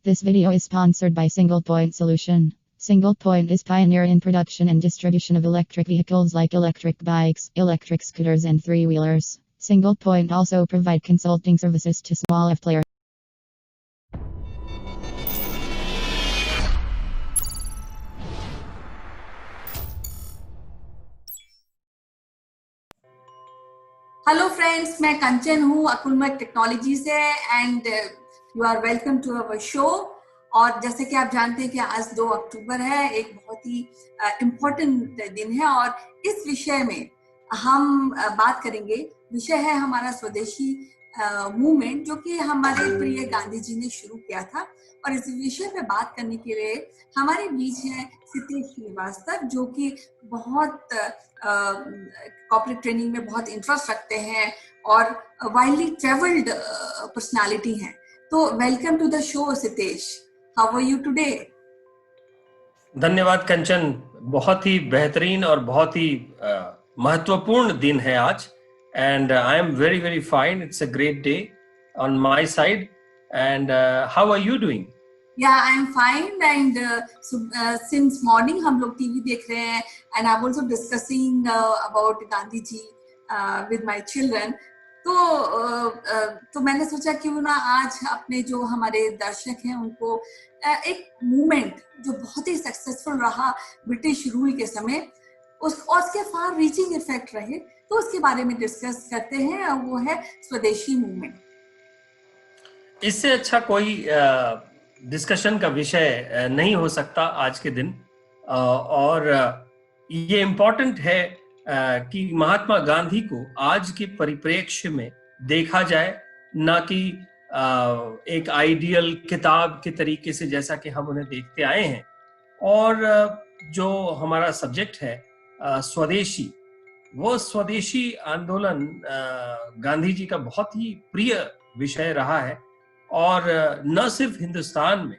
This video is sponsored by Single Point Solution. Single Point is pioneer in production and distribution of electric vehicles like electric bikes, electric scooters and three-wheelers. Single Point also provide consulting services to small F players. Hello friends, मैं कंचन हूँ अकुलमत technology से and you are welcome to our show. और जैसे कि आप जानते हैं कि आज 2 अक्टूबर है, एक बहुत ही इम्पोर्टेंट दिन है और इस विषय में हम बात करेंगे। विषय है हमारा स्वदेशी मूवमेंट जो कि हमारे प्रिय गांधी जी ने शुरू किया था। और इस विषय पे बात करने के लिए हमारे बीच है सितेश श्रीवास्तव, जो कि बहुत कॉर्पोरेट ट्रेनिंग में बहुत इंटरेस्ट रखते हैं और वाइडली ट्रेवल्ड पर्सनालिटी हैं। तो welcome to the show Sitesh, how are you today? धन्यवाद कंचन, बहुत ही बेहतरीन और बहुत ही महत्वपूर्ण दिन है आज and I am very very fine. It's a great day on my side. And how are you doing? Yeah, I am fine. And since morning हम लोग टीवी देख रहे हैं and I'm also discussing about Gandhi ji with my children. तो मैंने सोचा क्यों ना आज अपने जो हमारे दर्शक हैं उनको एक मूवमेंट जो बहुत ही सक्सेसफुल रहा ब्रिटिश रूल के समय, उसके फार रीचिंग इफेक्ट रहे, तो उसके बारे में डिस्कस करते हैं। और वो है स्वदेशी मूवमेंट। इससे अच्छा कोई डिस्कशन का विषय नहीं हो सकता आज के दिन। और ये इम्पोर्टेंट है कि महात्मा गांधी को आज के परिप्रेक्ष्य में देखा जाए, ना कि एक आइडियल किताब के तरीके से जैसा कि हम उन्हें देखते आए हैं। और जो हमारा सब्जेक्ट है स्वदेशी, वो स्वदेशी आंदोलन गांधी जी का बहुत ही प्रिय विषय रहा है। और न सिर्फ हिंदुस्तान में,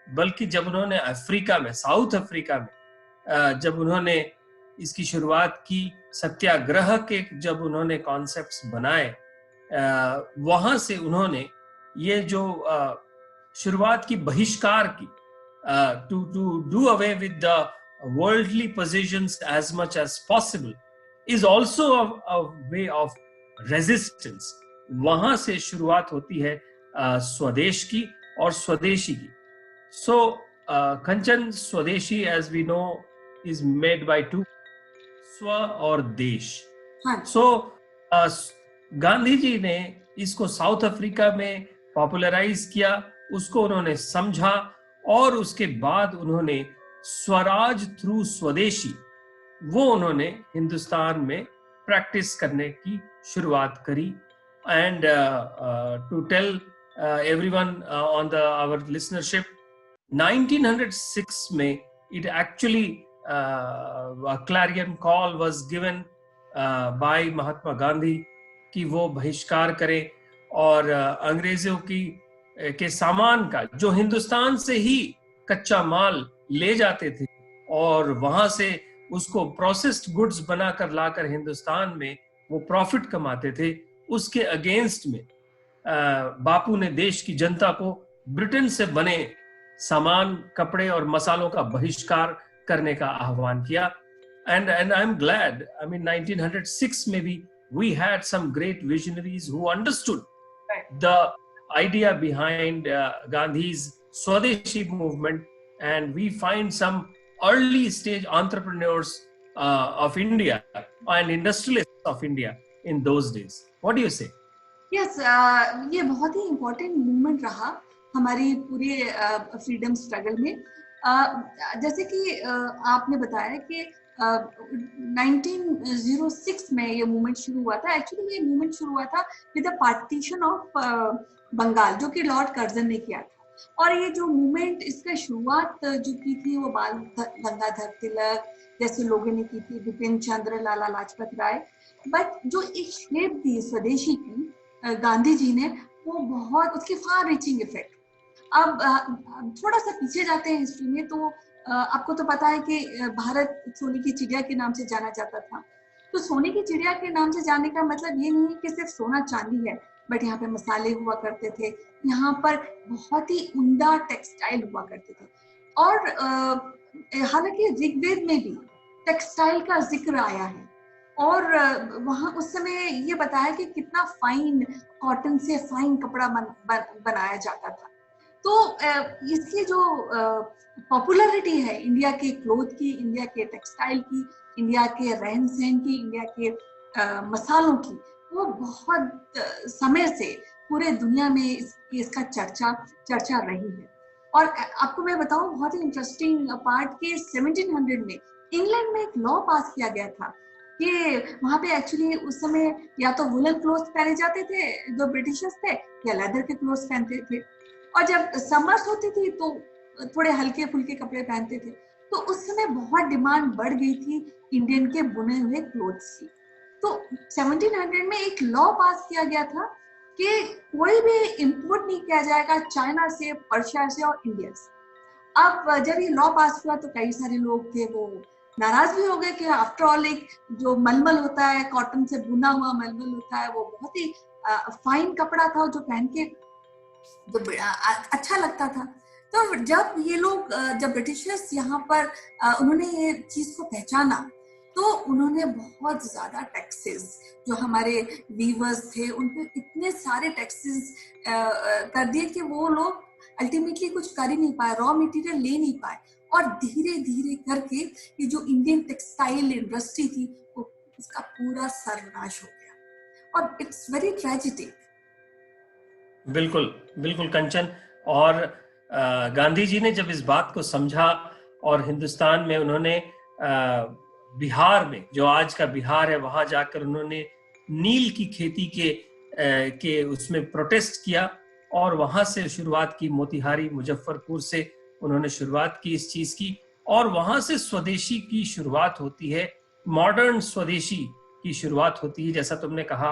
बल्कि जब उन्होंने अफ्रीका में, साउथ अफ्रीका में जब उन्होंने इसकी शुरुआत की, सत्याग्रह के जब उन्होंने कॉन्सेप्ट्स बनाए, वहां से उन्होंने ये जो शुरुआत की बहिष्कार की, to do away with the worldly positions as much as possible is also a way of resistance। वहां से शुरुआत होती है स्वदेश की और स्वदेशी की। So कंचन, स्वदेशी as we know is made by two, स्व और देश। So गांधी जी ने इसको साउथ अफ्रीका में पॉपुलराइज किया, उसको उन्होंने समझा और उसके बाद उन्होंने स्वराज थ्रू स्वदेशी वो उन्होंने हिंदुस्तान में प्रैक्टिस करने की शुरुआत करी। And to tell everyone on the our listenership, 1906 में it actually clarion call was given by Mahatma Gandhi कि वो बहिष्कार करें और अंग्रेजों की के सामान का, जो हिंदुस्तान से ही कच्चा माल ले जाते थे और वहां से उसको प्रोसेस्ड गुड्स बनाकर लाकर हिंदुस्तान में वो प्रॉफिट कमाते थे, उसके अगेंस्ट में बापू ने देश की जनता को ब्रिटेन से बने सामान, कपड़े और मसालों का बहिष्कार करने का आह्वान किया। And I am glad, I mean 1906 में भी we had some great visionaries who understood the idea behind Gandhi's Swadeshi movement, and we find some early stage entrepreneurs of India and industrialists of India in those days. What do you say? Yes, ये बहुत ही important movement रहा हमारी पूरे freedom struggle में। जैसे कि आपने बताया कि 1906 में ये मूवमेंट शुरू हुआ था। एक्चुअली ये मूवमेंट शुरू हुआ था with the partition of Bengal, जो कि लॉर्ड कर्जन ने किया था। और ये जो मूवमेंट, इसका शुरुआत जो की थी वो बाल गंगाधर तिलक जैसे लोगों ने की थी, बिपिन चंद्र, लाला लाजपत राय। बट जो एक शेप दी स्वदेशी की गांधी जी ने, वो बहुत, उसके फार रीचिंग इफेक्ट। अब थोड़ा सा पीछे जाते हैं हिस्ट्री में, तो आपको तो पता है कि भारत सोने की चिड़िया के नाम से जाना जाता था। तो सोने की चिड़िया के नाम से जानने का मतलब ये नहीं है कि सिर्फ सोना चांदी है, बट यहाँ पे मसाले हुआ करते थे, यहाँ पर बहुत ही उम्दा टेक्सटाइल हुआ करते थे। और हालांकि ऋग्वेद में भी टेक्सटाइल का जिक्र आया है, और वहाँ उस समय ये बताया कि कितना फाइन कॉटन से फाइन कपड़ा बनाया जाता था। तो इसकी जो पॉपुलैरिटी है इंडिया के क्लोथ की, इंडिया के टेक्सटाइल की, इंडिया के रहन सहन की, इंडिया के मसालों की, वो बहुत समय से पूरे दुनिया में इसका चर्चा रही है। और आपको मैं बताऊं बहुत ही इंटरेस्टिंग पार्ट कि 1700 में इंग्लैंड में एक लॉ पास किया गया था कि वहां पे एक्चुअली उस समय या तो वुलन क्लोथ्स पहने जाते थे जो ब्रिटिशर्स थे, या लेदर के क्लोथ्स पहनते थे, और जब समर्स होती थी तो थोड़े हल्के फुल्के कपड़े पहनते थे। तो उस समय बहुत डिमांड बढ़ गई थी इंडियन के बुने हुए क्लोथ्स की। तो 1700 में एक लॉ पास किया गया था कि कोई भी इंपोर्ट नहीं किया जाएगा चाइना से, पर्शिया से और इंडिया से। अब जब ये लॉ पास हुआ तो कई सारे लोग थे वो नाराज भी हो गए कि आफ्टर ऑल एक जो मलमल होता है, कॉटन से बुना हुआ मलमल होता है, वो बहुत ही फाइन कपड़ा था जो पहन के जो अच्छा लगता था। तो जब ये लोग, जब ब्रिटिशर्स यहाँ पर उन्होंने ये चीज को पहचाना, तो उन्होंने बहुत ज्यादा टैक्सेस, जो हमारे वीवर्स थे उन पे इतने सारे टैक्सेस कर दिए कि वो लोग अल्टीमेटली कुछ कर ही नहीं पाए, रॉ मटेरियल ले नहीं पाए, और धीरे धीरे करके ये जो इंडियन टेक्सटाइल इंडस्ट्री थी वो उसका पूरा सर्वनाश हो गया, और इट्स वेरी ट्रेजिक। बिल्कुल बिल्कुल कंचन। और गांधी जी ने जब इस बात को समझा और हिंदुस्तान में उन्होंने बिहार में, जो आज का बिहार है, वहां जाकर उन्होंने नील की खेती के उसमें प्रोटेस्ट किया, और वहां से शुरुआत की। मोतिहारी, मुजफ्फरपुर से उन्होंने शुरुआत की इस चीज की, और वहां से स्वदेशी की शुरुआत होती है, मॉडर्न स्वदेशी की शुरुआत होती है। जैसा तुमने कहा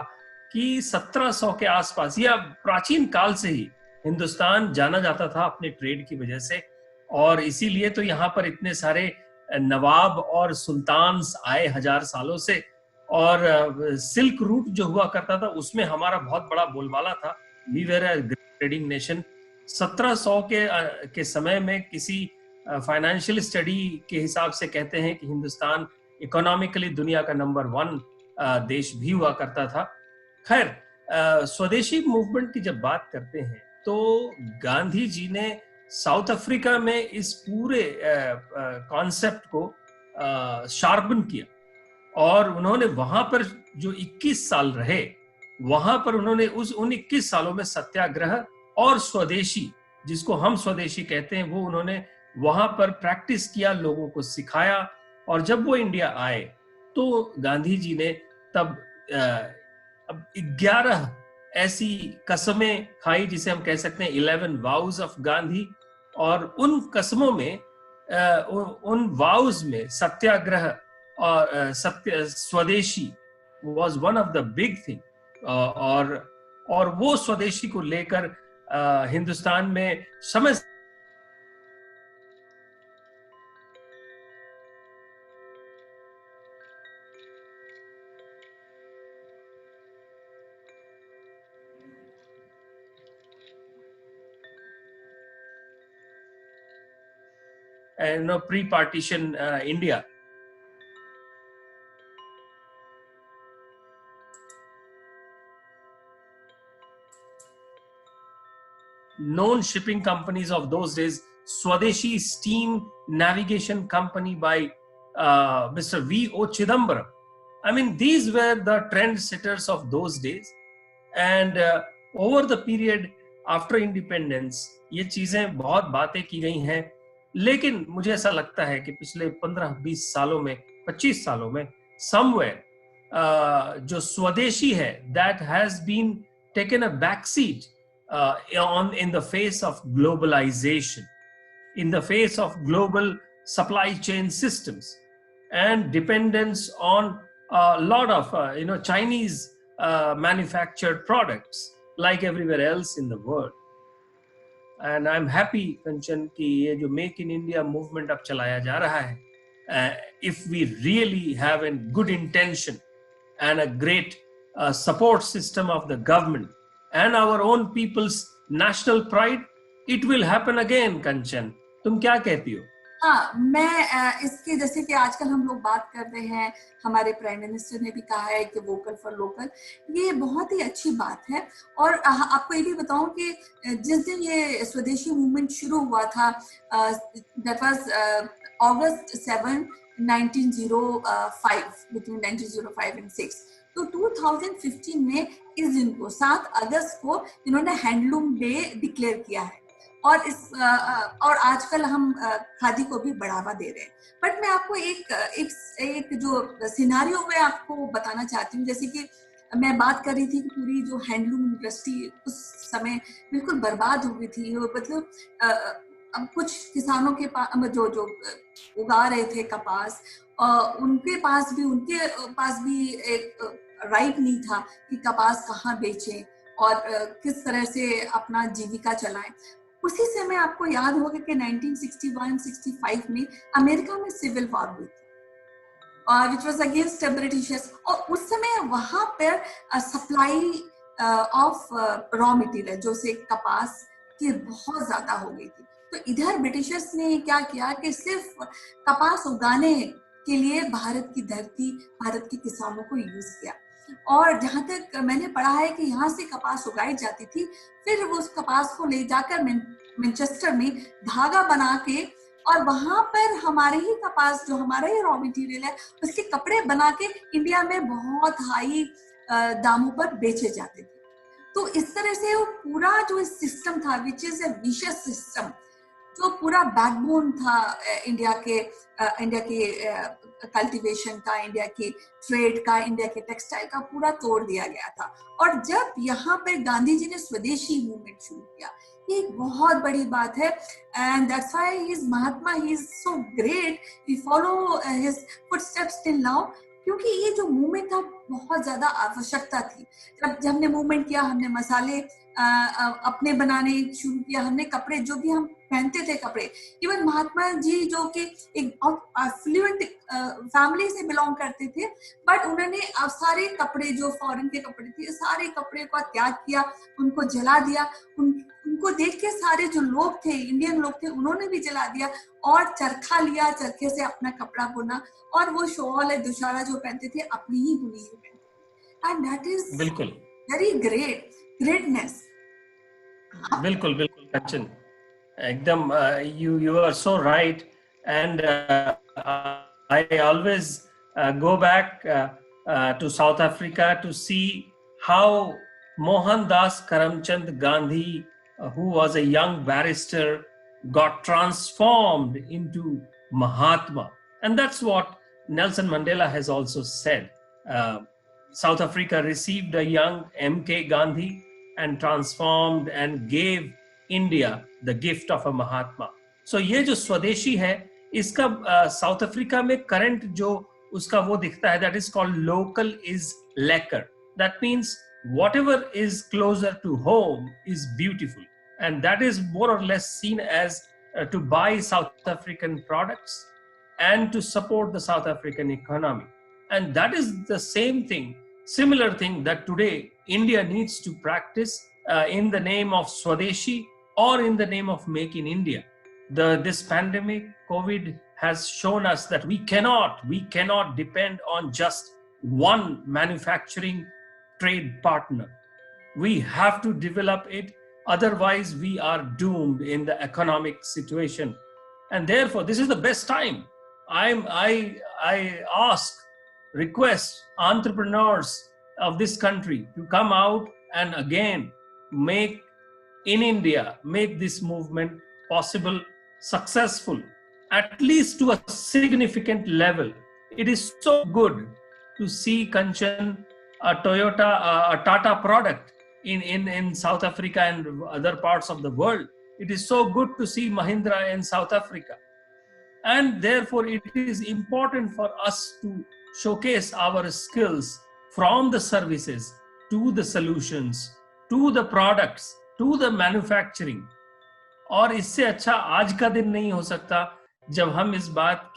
कि 1700 के आसपास, या प्राचीन काल से ही हिंदुस्तान जाना जाता था अपने ट्रेड की वजह से, और इसीलिए तो यहाँ पर इतने सारे नवाब और सुल्तान्स आए हजार सालों से। और सिल्क रूट जो हुआ करता था उसमें हमारा बहुत बड़ा बोलबाला था। We were a trading nation. 1700 के समय में किसी फाइनेंशियल स्टडी के हिसाब से कहते हैं कि हिंदुस्तान इकोनॉमिकली दुनिया का नंबर 1 देश भी हुआ करता था। खैर, स्वदेशी मूवमेंट की जब बात करते हैं तो गांधी जी ने साउथ अफ्रीका में इस पूरे कॉन्सेप्ट को शार्पन किया, और उन्होंने वहां पर जो 21 साल रहे, वहां पर उन्होंने उन 21 सालों में सत्याग्रह और स्वदेशी, जिसको हम स्वदेशी कहते हैं, वो उन्होंने वहां पर प्रैक्टिस किया, लोगों को सिखाया। और जब वो इंडिया आए तो गांधी जी ने तब अब 11 ऐसी कसमें खाई, जिसे हम कह सकते हैं 11 वाउज ऑफ गांधी। और उन कसमों में, उन वाउज में सत्याग्रह और स्वदेशी was one of the big thing. और वो स्वदेशी को लेकर हिंदुस्तान में समय pre-partition India. Known shipping companies of those days, Swadeshi Steam Navigation Company by Mr. V.O. Chidambaram. I mean, these were the trendsetters of those days. And over the period after independence, ये चीजें बहुत बातें की गई हैं, लेकिन मुझे ऐसा लगता है कि पिछले 15-20 सालों में, 25 सालों में, somewhere जो स्वदेशी है, that has been taken a backseat in the face of globalization, in the face of global supply chain systems, and dependence on a lot of Chinese manufactured products like everywhere else in the world. And I'm happy, Kanchan, कि ये जो Make in India movement अब चलाया जा रहा है, if we really have a good intention and a great support system of the government and our own people's national pride, it will happen again, Kanchan. तुम क्या कहती हो? हाँ, मैं इसके जैसे कि आजकल हम लोग बात कर रहे हैं, हमारे प्राइम मिनिस्टर ने भी कहा है कि वोकल फॉर लोकल, ये बहुत ही अच्छी बात है। और आपको ये भी बताऊं कि जिस दिन ये स्वदेशी मूवमेंट शुरू हुआ था, that was August 7, 1905, between 1905 and 6। तो 2015 में इस दिन को 7 अगस्त को इन्होंने हैंडलूम डे डिक्लेयर किया है। और आजकल हम खादी को भी बढ़ावा दे रहे हैं। बट मैं आपको एक जो सिनारियो में आपको बताना चाहती हूँ, जैसे कि मैं बात कर रही थी कि पूरी जो हैंडलूम इंडस्ट्री उस समय बिल्कुल बर्बाद हो गई थी। मतलब अब कुछ किसानों के पास जो उगा रहे थे कपास, उनके पास भी एक राइट नहीं था कि कपास कहाँ बेचें और किस तरह से अपना जीविका चलाएं। उसी समय आपको याद होगा कि 1961-65 में अमेरिका में सिविल वॉर हुई थी, which was against ब्रिटिशर्स। और उस समय वहां पर सप्लाई ऑफ रॉ मटेरियल जो से कपास की बहुत ज्यादा हो गई थी। तो इधर ब्रिटिशर्स ने क्या किया कि सिर्फ कपास उगाने के लिए भारत की धरती, भारत के किसानों को यूज किया। और जहां तक मैंने पढ़ा है कि यहाँ से कपास उगाई जाती थी, फिर वो उस कपास को ले जाकर मैनचेस्टर में धागा बना के, और वहां पर हमारे ही कपास, जो हमारा ही रॉ मटेरियल है, उसके कपड़े बना के इंडिया में बहुत हाई दामों पर बेचे जाते थे। तो इस तरह से वो पूरा जो सिस्टम था, which is a vicious system, जो पूरा बैकबोन था इंडिया के कल्टीवेशन का, इंडिया के ट्रेड का, इंडिया के टेक्सटाइल का, पूरा तोड़ दिया गया था। और जब यहाँ पे गांधी जी ने स्वदेशी मूवमेंट शुरू किया, ये एक बहुत बड़ी बात है। And that's why he is Mahatma, he is so great, we follow his footsteps till now, क्योंकि ये जो मूवमेंट था बहुत ज्यादा आवश्यकता थी। जब हमने मूवमेंट किया, हमने मसाले अपने बनाने शुरू किया, हमने कपड़े जो भी हम पहनते थे कपड़े, इवन महात्मा जी जो कि एक फ्लुएंट फैमिली से बिलोंग करते थे, बट उन्होंने अब सारे कपड़े जो फॉरेन के कपड़े थे, सारे कपड़े का त्याग किया, उनको जला दिया। उनको देख के सारे जो लोग थे, इंडियन लोग थे, उन्होंने भी जला दिया और चरखा लिया, चरखे से अपना कपड़ा बुना, और वो शॉल है दुशारा जो पहनते थे अपनी ही बुनी हुई पहनते। एंड दैट इज बिल्कुल वेरी ग्रेटनेस। बिल्कुल बिल्कुल कंचन, एकदम you are so right, and I always go back to South Africa to see how Mohandas Karamchand Gandhi, who was a young barrister, got transformed into Mahatma. And that's what Nelson Mandela has also said. South Africa received a young MK Gandhi and transformed and gave India the gift of a Mahatma. So ये जो स्वदेशी है, इसका south Africa में current जो उसका वो दिखता है, that is called local is lekker. That means whatever is closer to home is beautiful, and that is more or less seen as to buy South African products and to support the South African economy. And that is the same thing, similar thing that today India needs to practice in the name of Swadeshi or in the name of Make in India. This pandemic, COVID, has shown us that we cannot depend on just one manufacturing trade partner. We have to develop it, otherwise we are doomed in the economic situation. And therefore, this is the best time. I request entrepreneurs of this country to come out and again make this movement possible, successful, at least to a significant level. It is so good to see Kanchan, a Toyota, a Tata product in South Africa and other parts of the world. It is so good to see Mahindra in South Africa. And therefore, it is important for us to showcase our skills from the services to the solutions, to the products, to the manufacturing. और इससे अच्छा आज का दिन नहीं हो सकता जब हम इस बात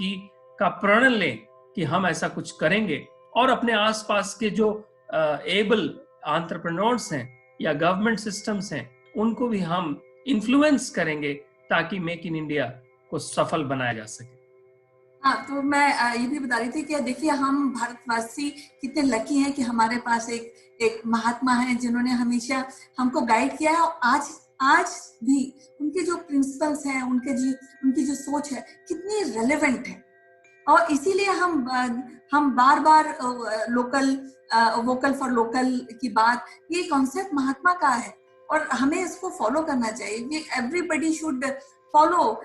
का प्रण लें कि हम ऐसा कुछ करेंगे, और अपने आसपास के जो एबल एंटरप्रेन्योर्स हैं या गवर्नमेंट सिस्टम्स हैं उनको भी हम इन्फ्लुएंस करेंगे ताकि मेक इन इंडिया को सफल बनाया जा सके। हाँ, तो मैं ये भी बता रही थी कि देखिए हम भारतवासी कितने लकी हैं कि हमारे पास एक महात्मा है जिन्होंने हमेशा हमको गाइड किया है, और आज भी उनके जो प्रिंसिपल्स हैं, उनकी जो सोच है कितनी रेलेवेंट है। और इसीलिए हम बार बार वोकल फॉर लोकल की बात, ये कॉन्सेप्ट महात्मा का है और हमें इसको फॉलो करना चाहिए। Everybody should follow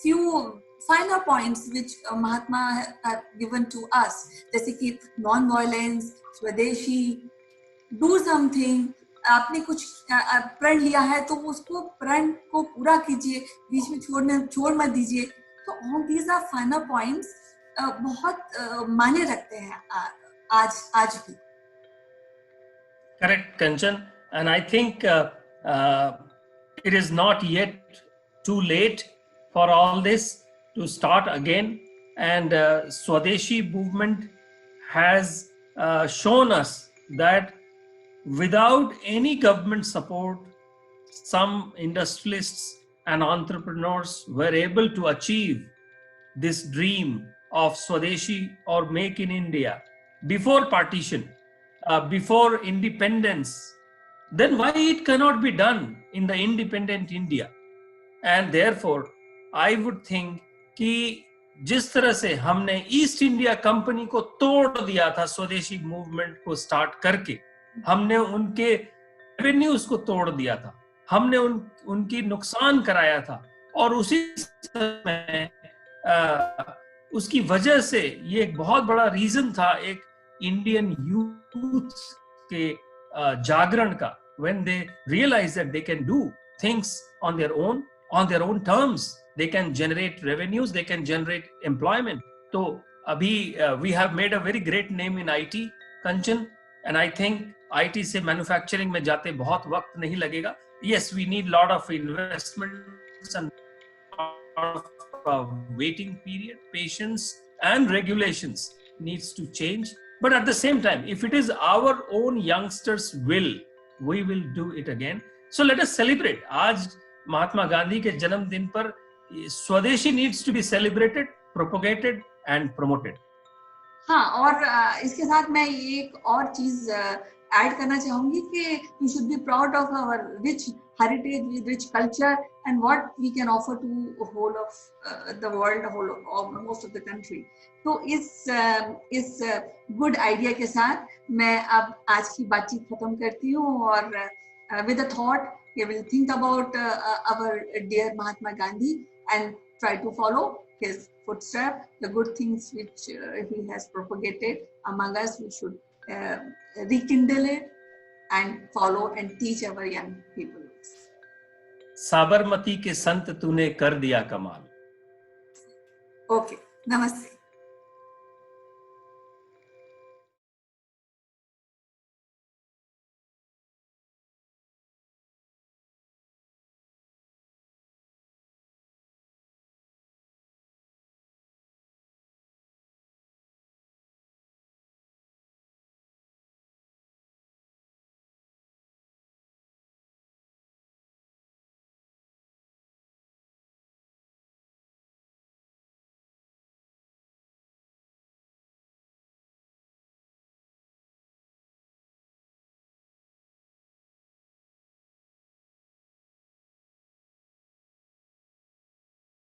few finer points which Mahatma have given to us, जैसे कि नॉन वायलेंस, स्वदेशी, डू समथिंग। आपने कुछ प्रण लिया है तो उसको प्रण को पूरा कीजिए, बीच में छोड़ मत दीजिए। तो all these are finer points, बहुत मायने रखते हैं आज भी। Correct, Kanchan. And I think it is not yet too late for all this to start again. And Swadeshi movement has shown us that without any government support, some industrialists and entrepreneurs were able to achieve this dream of Swadeshi or Make in India before partition, before independence. Then why it cannot be done in the independent India? And therefore, I would think कि जिस तरह से हमने east India company को तोड़ दिया था स्वदेशी मूवमेंट को स्टार्ट करके, हमने उनके रेवेन्यूज को तोड़ दिया था, हमने उनकी नुकसान कराया था, और उसी समय उसकी वजह से ये एक बहुत बड़ा रीजन था एक इंडियन यूथ के जागरण का, when they realize that they can do things on their own terms, they can generate revenues, they can generate employment. So abhi we have made a very great name in IT, Kanchan, and I think IT से manufacturing में जाते बहुत वक्त नहीं लगेगा. Yes, we need lot of investments and lot of waiting period, patience, and regulations needs to change. But at the same time, if it is our own youngsters' will, we will do it again. So let us celebrate. आज महात्मा गांधी के जन्मदिन पर स्वदेशी needs to be celebrated, propagated and promoted. हाँ, और इसके साथ मैं एक और चीज ऐड करना चाहूंगी कि we should be proud of our rich heritage, rich culture, and what we can offer to whole of the world, whole of most of the country. तो इस गुड आइडिया के साथ मैं अब आज की बातचीत खत्म करती हूँ, और with a thought we will think about our dear Mahatma Gandhi and try to follow his footsteps, the good things which he has propagated among us. We should rekindle it and follow and teach our young people. Sabarmati के संत तूने कर दिया कमाल. Okay, namaste.